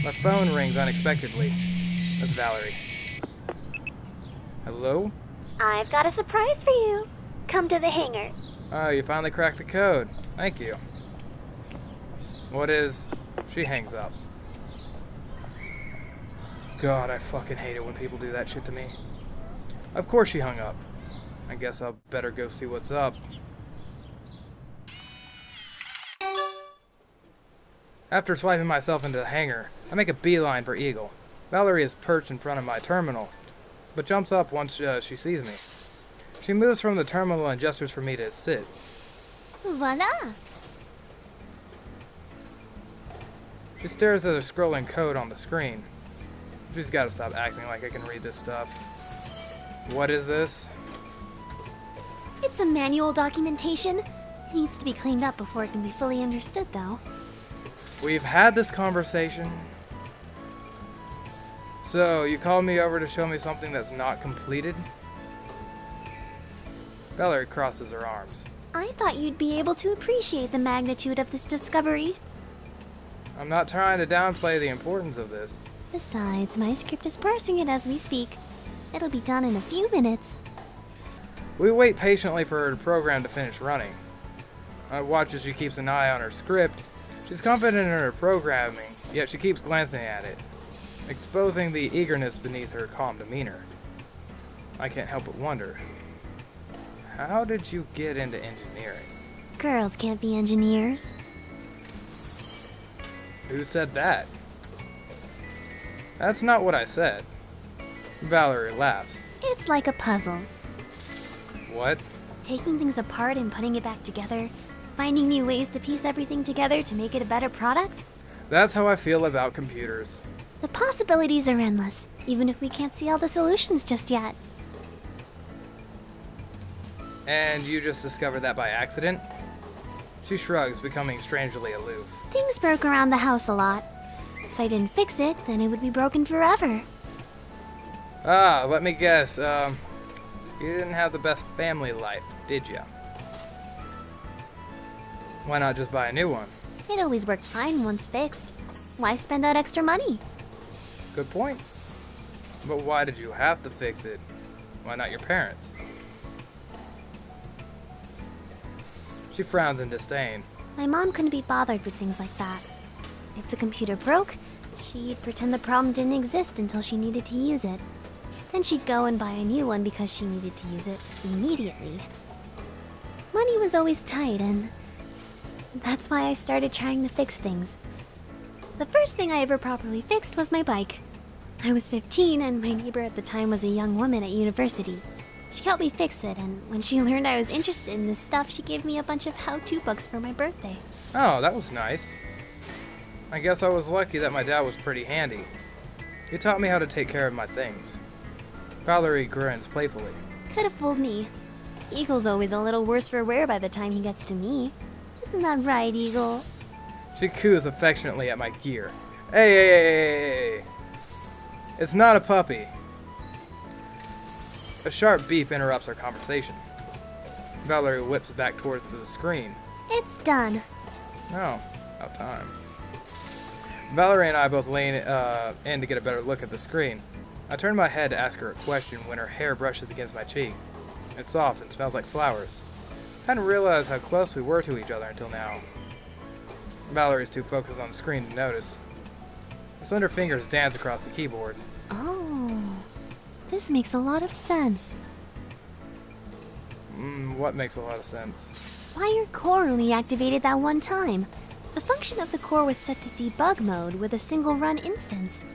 My phone rings unexpectedly. That's Valery. Hello? I've got a surprise for you. Come to the hangar. Oh, you finally cracked the code. Thank you. What is... She hangs up. God, I fucking hate it when people do that shit to me. Of course she hung up. I guess I'll better go see what's up. After swiping myself into the hangar, I make a beeline for Eagle. Valery is perched in front of my terminal, but jumps up once she sees me. She moves from the terminal and gestures for me to sit. Voila! She stares at a scrolling code on the screen. She's gotta stop acting like I can read this stuff. What is this? It's a manual documentation. It needs to be cleaned up before it can be fully understood, though. We've had this conversation. So, you called me over to show me something that's not completed? Valery crosses her arms. I thought you'd be able to appreciate the magnitude of this discovery. I'm not trying to downplay the importance of this. Besides, my script is parsing it as we speak. It'll be done in a few minutes. We wait patiently for her program to finish running. I watch as she keeps an eye on her script. She's confident in her programming, yet she keeps glancing at it, exposing the eagerness beneath her calm demeanor. I can't help but wonder, how did you get into engineering? Girls can't be engineers. Who said that? That's not what I said. Valery laughs. It's like a puzzle. What? Taking things apart and putting it back together. Finding new ways to piece everything together to make it a better product. That's how I feel about computers. The possibilities are endless, even if we can't see all the solutions just yet. And you just discovered that by accident? She shrugs, becoming strangely aloof. Things broke around the house a lot. If I didn't fix it, then it would be broken forever. Ah, let me guess, you didn't have the best family life, did ya? Why not just buy a new one? It always worked fine once fixed. Why spend that extra money? Good point. But why did you have to fix it? Why not your parents? She frowns in disdain. My mom couldn't be bothered with things like that. If the computer broke, she'd pretend the problem didn't exist until she needed to use it. Then she'd go and buy a new one because she needed to use it immediately. Money was always tight, and that's why I started trying to fix things. The first thing I ever properly fixed was my bike. I was 15, and my neighbor at the time was a young woman at university. She helped me fix it, and when she learned I was interested in this stuff, she gave me a bunch of how-to books for my birthday. Oh, that was nice. I guess I was lucky that my dad was pretty handy. He taught me how to take care of my things. Valery grins playfully. Could have fooled me. Eagle's always a little worse for wear by the time he gets to me. Isn't that right, Eagle? She coos affectionately at my gear. Hey! It's not a puppy. A sharp beep interrupts our conversation. Valery whips back towards the screen. It's done. Oh, about time. Valery and I both lean in to get a better look at the screen. I turn my head to ask her a question when her hair brushes against my cheek. It's soft and smells like flowers. I hadn't realized how close we were to each other until now. Valery's too focused on the screen to notice. Her slender fingers dance across the keyboard. Oh, this makes a lot of sense. What makes a lot of sense? Why your core only activated that one time? The function of the core was set to debug mode with a single run instance.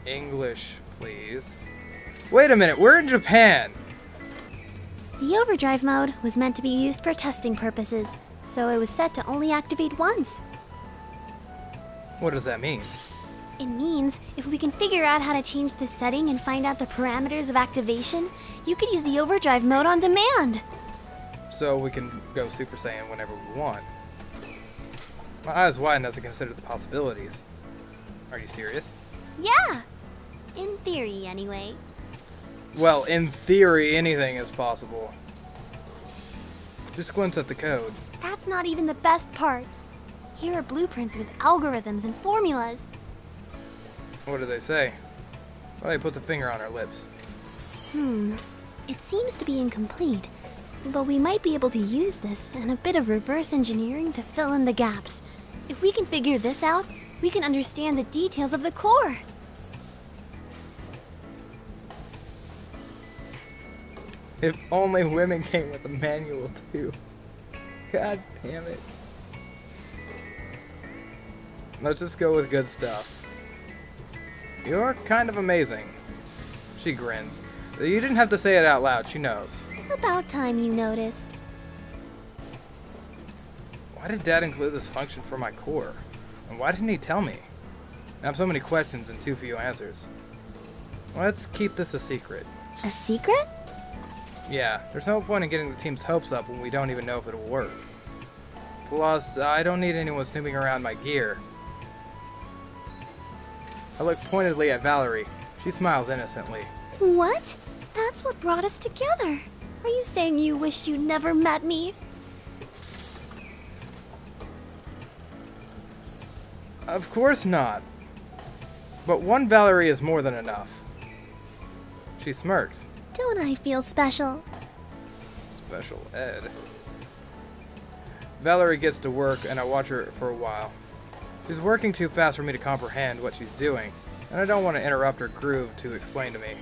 English, please. Wait a minute, we're in Japan! The overdrive mode was meant to be used for testing purposes, so it was set to only activate once. What does that mean? It means if we can figure out how to change this setting and find out the parameters of activation, you could use the overdrive mode on demand. So we can go Super Saiyan whenever we want. My eyes widen as I consider the possibilities. Are you serious? Yeah! In theory, anyway. Well, in theory, anything is possible. Just squints at the code. That's not even the best part. Here are blueprints with algorithms and formulas. What do they say? Well, they put the finger on her lips. It seems to be incomplete, but we might be able to use this and a bit of reverse engineering to fill in the gaps. If we can figure this out, we can understand the details of the core. If only women came with a manual too. God damn it. Let's just go with good stuff. You're kind of amazing. She grins. You didn't have to say it out loud, she knows. About time you noticed. Why did Dad include this function for my core? And why didn't he tell me? I have so many questions and too few answers. Let's keep this a secret. A secret? Yeah, there's no point in getting the team's hopes up when we don't even know if it'll work. Plus, I don't need anyone snooping around my gear. I look pointedly at Valery. She smiles innocently. What? That's what brought us together. Are you saying you wish you'd never met me? Of course not. But one Valery is more than enough. She smirks. Don't I feel special? Special ed. Valery gets to work and I watch her for a while. She's working too fast for me to comprehend what she's doing, and I don't want to interrupt her groove to explain to me.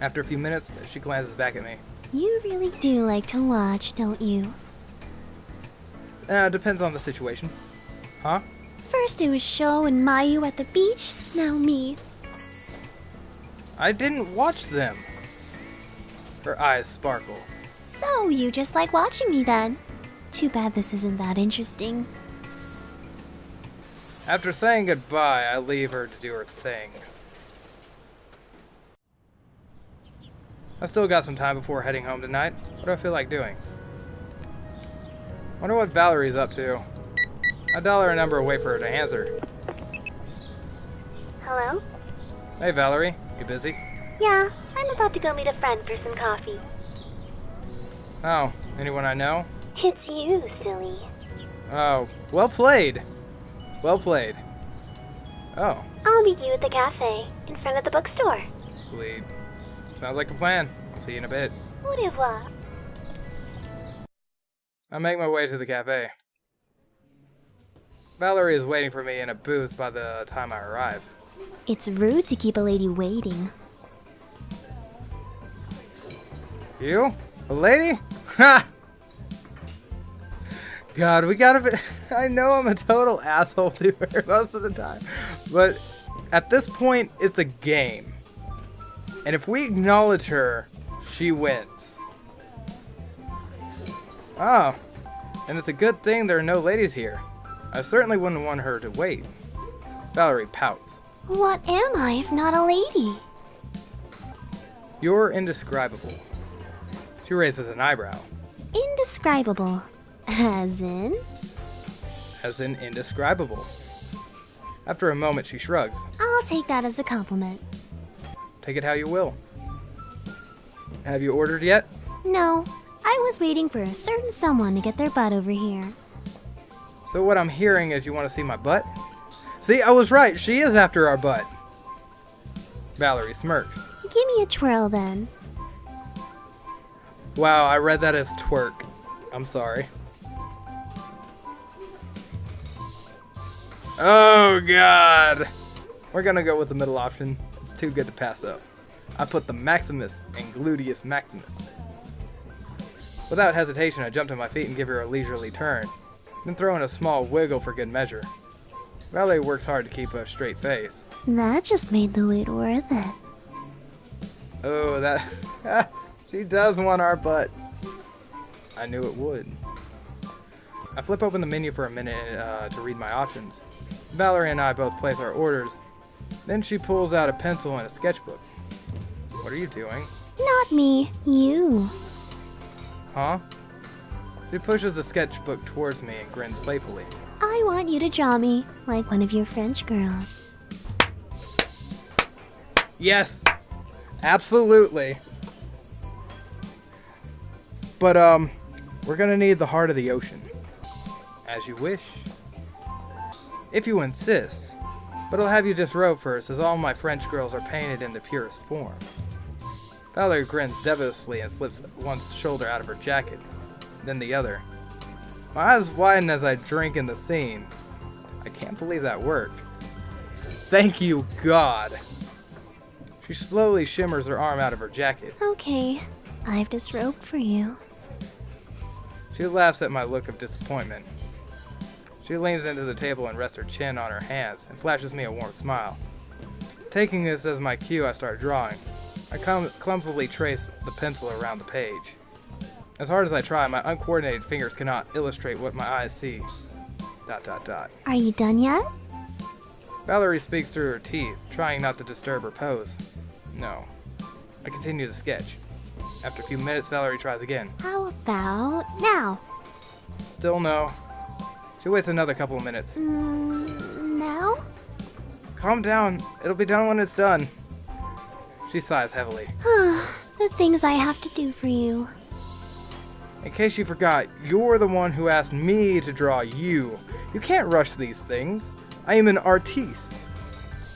After a few minutes, she glances back at me. You really do like to watch, don't you? Depends on the situation. Huh? First it was Sho and Mayu at the beach, now me. I didn't watch them. Her eyes sparkle. So you just like watching me then? Too bad this isn't that interesting. After saying goodbye, I leave her to do her thing. I still got some time before heading home tonight. What do I feel like doing? Wonder what Valery's up to. I dial her number away for her to answer. Hello? Hey Valery, you busy? Yeah, I'm about to go meet a friend for some coffee. Oh, anyone I know? It's you, silly. Oh, well played. Well played. Oh, I'll meet you at the cafe, in front of the bookstore. sweet. Sounds like a plan. I'll see you in a bit. Au revoir. I make my way to the cafe. Valery is waiting for me in a booth by the time I arrive. It's rude to keep a lady waiting. You? A lady? Ha! God, we gotta be... I know I'm a total asshole to her most of the time. But at this point, it's a game. And if we acknowledge her, she wins. Oh. And it's a good thing there are no ladies here. I certainly wouldn't want her to wait. Valery pouts. What am I if not a lady? You're indescribable. She raises an eyebrow. Indescribable. As in? As in indescribable. After a moment, she shrugs. I'll take that as a compliment. Take it how you will. Have you ordered yet? No, I was waiting for a certain someone to get their butt over here. So what I'm hearing is you want to see my butt? See, I was right. She is after our butt. Valery smirks. Give me a twirl then. Wow, I read that as twerk. I'm sorry. Oh, God. We're gonna go with the middle option. It's too good to pass up. I put the Maximus and Gluteus Maximus. Without hesitation, I jump to my feet and give her a leisurely turn, then throw in a small wiggle for good measure. Valery works hard to keep a straight face. That just made the wait worth it. Oh, that... She does want our butt. I knew it would. I flip open the menu for a minute to read my options. Valery and I both place our orders. Then she pulls out a pencil and a sketchbook. What are you doing? Not me, you. Huh? She pushes the sketchbook towards me and grins playfully. I want you to draw me like one of your French girls. Yes! Absolutely! But, we're gonna need the heart of the ocean. As you wish. If you insist. But I'll have you disrobe first, as all my French girls are painted in the purest form. Valery grins deviously and slips one shoulder out of her jacket, then the other. My eyes widen as I drink in the scene. I can't believe that worked. Thank you, God. She slowly shimmers her arm out of her jacket. Okay, I've disrobed for you. She laughs at my look of disappointment. She leans into the table and rests her chin on her hands and flashes me a warm smile. Taking this as my cue, I start drawing. I clumsily trace the pencil around the page. As hard as I try, my uncoordinated fingers cannot illustrate what my eyes see. ... Are you done yet? Valery speaks through her teeth, trying not to disturb her pose. No. I continue to sketch. After a few minutes, Valery tries again. How about now? Still no. She waits another couple of minutes. Now? Calm down. It'll be done when it's done. She sighs heavily. The things I have to do for you. In case you forgot, you're the one who asked me to draw you. You can't rush these things. I am an artiste.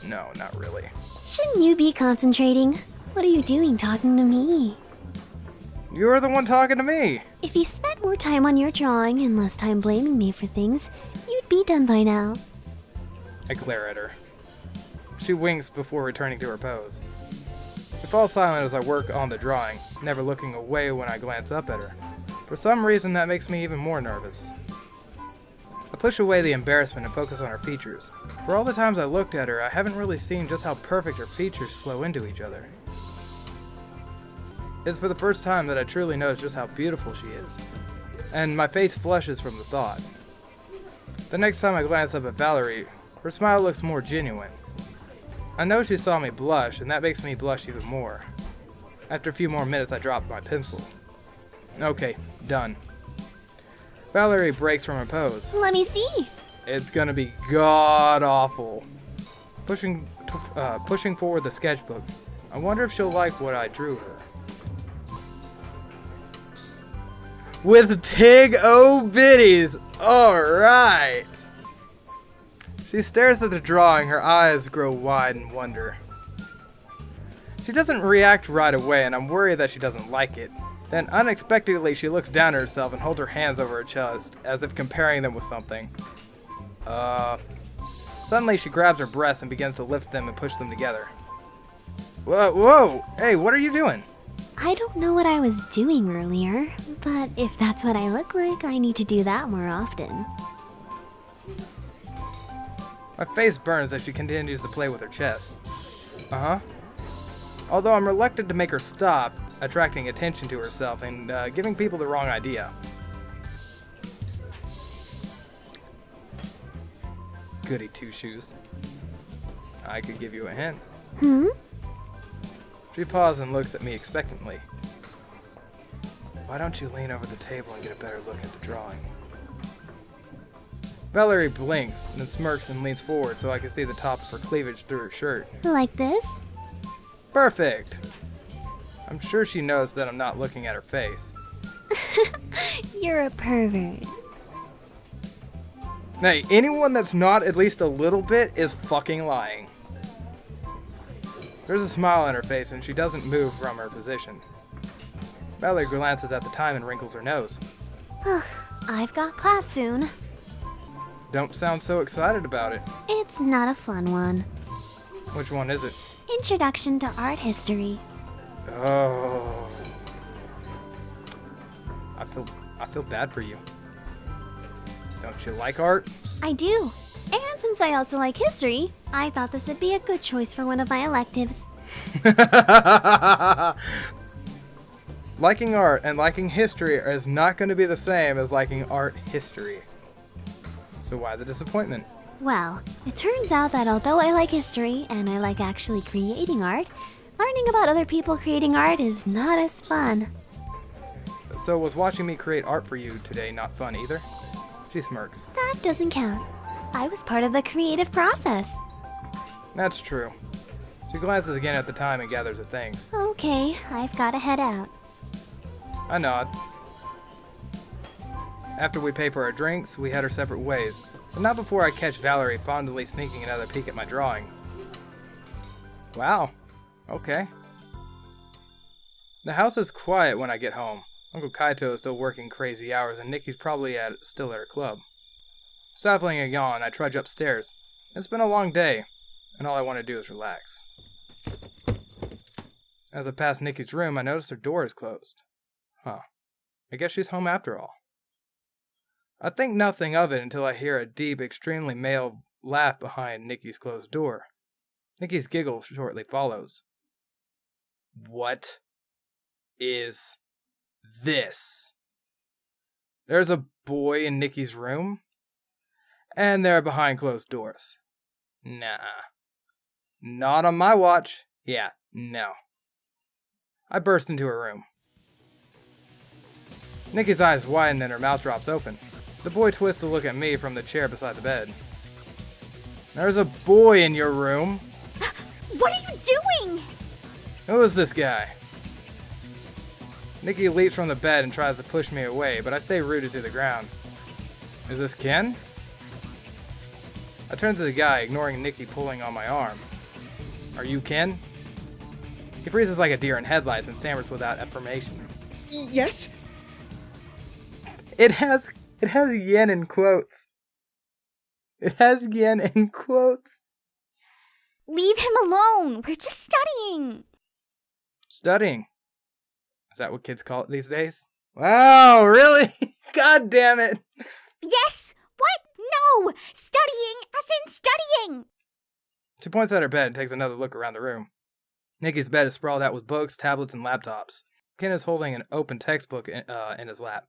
No, not really. Shouldn't you be concentrating? What are you doing talking to me? You're the one talking to me. If you spent more time on your drawing and less time blaming me for things, you'd be done by now. I glare at her. She winks before returning to her pose. She falls silent as I work on the drawing, never looking away when I glance up at her. For some reason, that makes me even more nervous. I push away the embarrassment and focus on her features. For all the times I looked at her, I haven't really seen just how perfect her features flow into each other. It's for the first time that I truly notice just how beautiful she is, and my face flushes from the thought. The next time I glance up at Valery, her smile looks more genuine. I know she saw me blush, and that makes me blush even more. After a few more minutes, I drop my pencil. Okay, done. Valery breaks from her pose. Let me see. It's gonna be god-awful. Pushing forward the sketchbook. I wonder if she'll like what I drew her. With Tig O-Bitties! Alright! She stares at the drawing, her eyes grow wide in wonder. She doesn't react right away, and I'm worried that she doesn't like it. Then, unexpectedly, she looks down at herself and holds her hands over her chest, as if comparing them with something. Suddenly, she grabs her breasts and begins to lift them and push them together. Whoa! Hey, what are you doing? I don't know what I was doing earlier, but if that's what I look like, I need to do that more often. My face burns as she continues to play with her chest. Although I'm reluctant to make her stop, attracting attention to herself and giving people the wrong idea. Goody two-shoes. I could give you a hint. She pauses and looks at me expectantly. Why don't you lean over the table and get a better look at the drawing? Valery blinks, then smirks and leans forward so I can see the top of her cleavage through her shirt. Like this? Perfect! I'm sure she knows that I'm not looking at her face. You're a pervert. Hey, anyone that's not at least a little bit is fucking lying. There's a smile on her face and she doesn't move from her position. Valery glances at the time and wrinkles her nose. I've got class soon. Don't sound so excited about it. It's not a fun one. Which one is it? Introduction to Art History. Oh. I feel bad for you. Don't you like art? I do. And since I also like history, I thought this would be a good choice for one of my electives. Liking art and liking history is not going to be the same as liking art history. So why the disappointment? Well, it turns out that although I like history and I like actually creating art, learning about other people creating art is not as fun. So was watching me create art for you today not fun either? She smirks. That doesn't count. I was part of the creative process. That's true. She glances again at the time and gathers her things. Okay, I've got to head out. I nod. After we pay for our drinks, we head our separate ways, but not before I catch Valery fondly sneaking another peek at my drawing. Wow. Okay. The house is quiet when I get home. Uncle Kaito is still working crazy hours, and Nikki's probably still at her club. Stifling a yawn, I trudge upstairs. It's been a long day, and all I want to do is relax. As I pass Nikki's room, I notice her door is closed. Huh. I guess she's home after all. I think nothing of it until I hear a deep, extremely male laugh behind Nikki's closed door. Nikki's giggle shortly follows. What is this? There's a boy in Nikki's room? And they're behind closed doors. Nah. Not on my watch. Yeah, no. I burst into her room. Nikki's eyes widen and her mouth drops open. The boy twists to look at me from the chair beside the bed. There's a boy in your room. What are you doing? Who is this guy? Nikki leaps from the bed and tries to push me away, but I stay rooted to the ground. Is this Ken? I turn to the guy, ignoring Nikki pulling on my arm. Are you Ken? He freezes like a deer in headlights and stammers without affirmation. Yes? It has yen in quotes. It has yen in quotes. Leave him alone. We're just studying. Studying? Is that what kids call it these days? Wow, really? God damn it. Yes? What? No! Studying as in studying! She points at her bed and takes another look around the room. Nikki's bed is sprawled out with books, tablets, and laptops. Ken is holding an open textbook in his lap,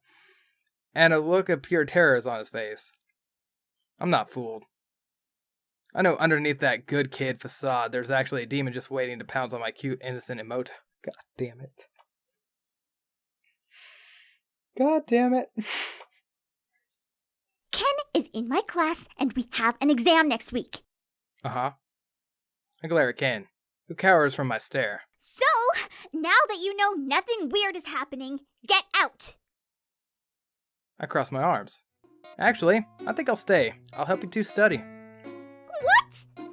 and a look of pure terror is on his face. I'm not fooled. I know underneath that good kid facade, there's actually a demon just waiting to pounce on my cute, innocent emote. God damn it. God damn it. Ken is in my class, and we have an exam next week. Uh-huh. I glare at Ken, who cowers from my stare. So, now that you know nothing weird is happening, get out! I cross my arms. Actually, I think I'll stay. I'll help you two study. What?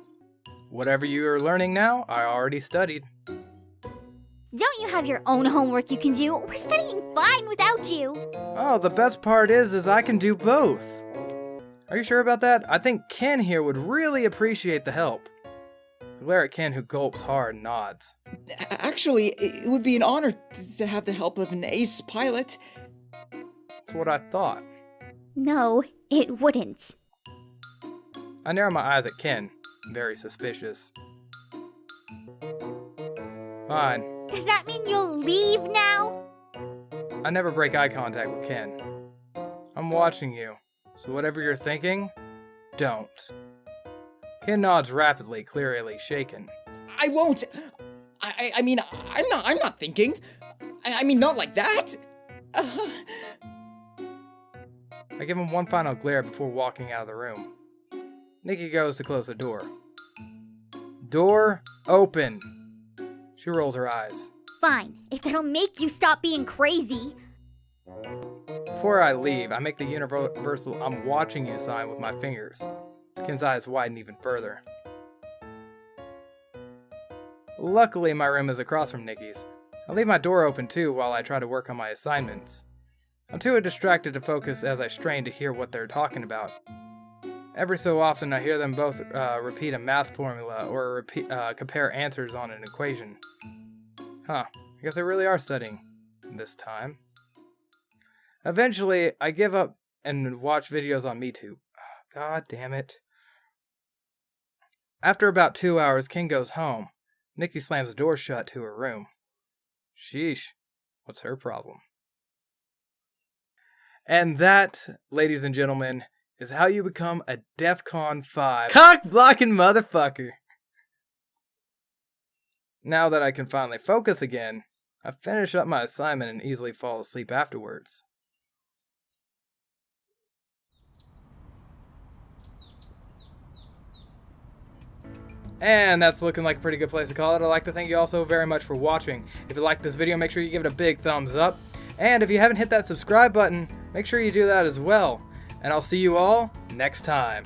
Whatever you are learning now, I already studied. Don't you have your own homework you can do? We're studying fine without you. Oh, the best part is I can do both. Are you sure about that? I think Ken here would really appreciate the help. I glare at Ken, who gulps hard and nods. Actually, it would be an honor to have the help of an ace pilot. That's what I thought. No, it wouldn't. I narrow my eyes at Ken, very suspicious. Fine. Does that mean you'll leave now? I never break eye contact with Ken. I'm watching you, so whatever you're thinking, don't. Ken nods rapidly, clearly shaken. I won't. I mean, I'm not thinking. I mean, not like that. I give him one final glare before walking out of the room. Nikki goes to close the door. Door open. She rolls her eyes. Fine, if that'll make you stop being crazy. Before I leave, I make the universal "I'm watching you" sign with my fingers. Ken's eyes widen even further. Luckily, my room is across from Nikki's. I leave my door open too while I try to work on my assignments. I'm too distracted to focus as I strain to hear what they're talking about. Every so often, I hear them both repeat a math formula or compare answers on an equation. Huh, I guess they really are studying this time. Eventually, I give up and watch videos on MeToo. God damn it. After about 2 hours, Ken goes home. Nikki slams the door shut to her room. Sheesh, what's her problem? And that, ladies and gentlemen, is how you become a DEFCON 5 cock-blocking motherfucker. Now that I can finally focus again, I finish up my assignment and easily fall asleep afterwards. And that's looking like a pretty good place to call it. I'd like to thank you all so very much for watching. If you liked this video, make sure you give it a big thumbs up. And if you haven't hit that subscribe button, Make sure you do that as well. And I'll see you all next time.